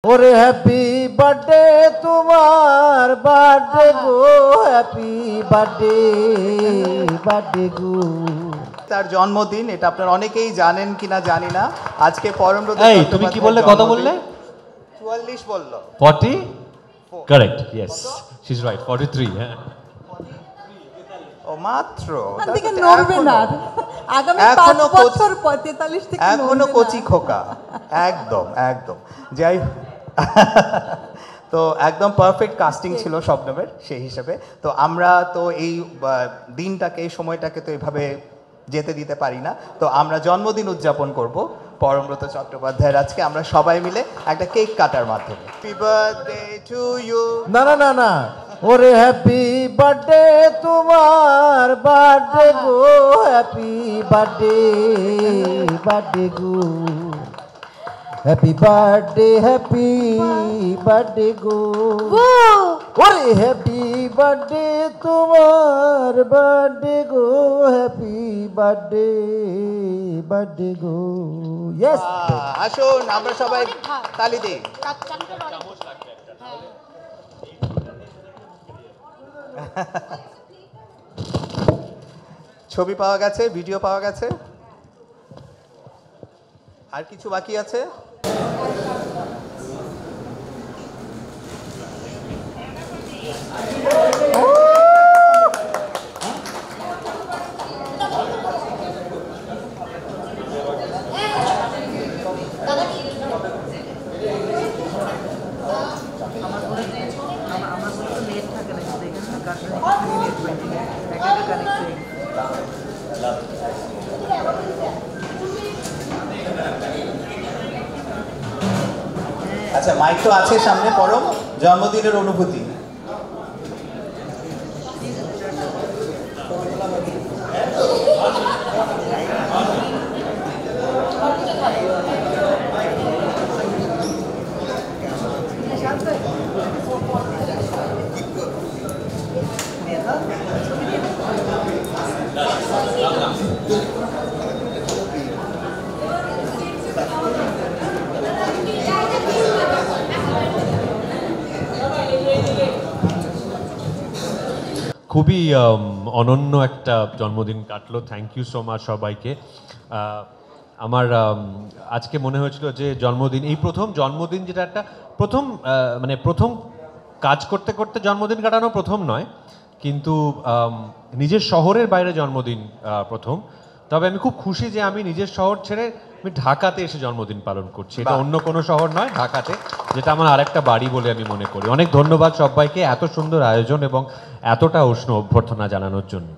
ওরে happy birthday তোমার birthday গো হ্যাপি বার্থডে বার্থডে গো। তার জন্মদিন, এটা আপনারা অনেকেই জানেন কিনা জানি না। আজকে পরমব্রত। এই তুমি কি বললে, কত বললে? 44 বলল। 40 correct, yes she is right, 43। হ্যাঁ ও মাত্র থেকে নড়বে না, আগামী 5 বছর 45 থেকে এখনো কচি খোকা। একদম একদম যাই তো একদম পারফেক্ট কাস্টিং ছিল শবনমের সেই হিসেবে। তো আমরা তো এই দিনটাকে, এই সময়টাকে তো এইভাবে যেতে দিতে পারি না। তো আমরা জন্মদিন উদযাপন করব পরমব্রত চট্টোপাধ্যায়ের আজকে আমরা সবাই মিলে একটা কেক কাটার মাধ্যমে। Happy birthday to you. না না না না, ওরে হ্যাপি বার্থডে তোমার বার্থডে গো হ্যাপি বার্থডে বার্থডে গো হ্যাপি বার্থডে গো। ওরে হ্যাপি বার্থডে তোমার বার্থডে গো হ্যাপি বার্থডে গো। ইয়েস, আসুন আমরা সবাই তালি দিই। ছবি পাওয়া গেছে, ভিডিও পাওয়া গেছে, আর কিছু বাকি আছে? আচ্ছা, মাইক তো আছে সামনে। পরম জন্মদিনের অনুভূতি। খুবই অনন্য একটা জন্মদিন কাটলো। থ্যাংক ইউ সো মাচ সবাইকে। আমার আজকে মনে হয়েছিল যে জন্মদিন, এই প্রথম জন্মদিন, যেটা একটা প্রথম মানে প্রথম কাজ করতে করতে জন্মদিন কাটানো প্রথম নয়, কিন্তু নিজের শহরের বাইরে জন্মদিন প্রথম। তবে আমি খুব খুশি যে আমি নিজের শহর ছেড়ে আমি ঢাকাতে এসে জন্মদিন পালন করছি। এটা অন্য কোনো শহর নয়, ঢাকাতে, যেটা আমার আরেকটা বাড়ি বলে আমি মনে করি। অনেক ধন্যবাদ সবাইকে এত সুন্দর আয়োজন এবং এতটা উষ্ণ অভ্যর্থনা জানানোর জন্য।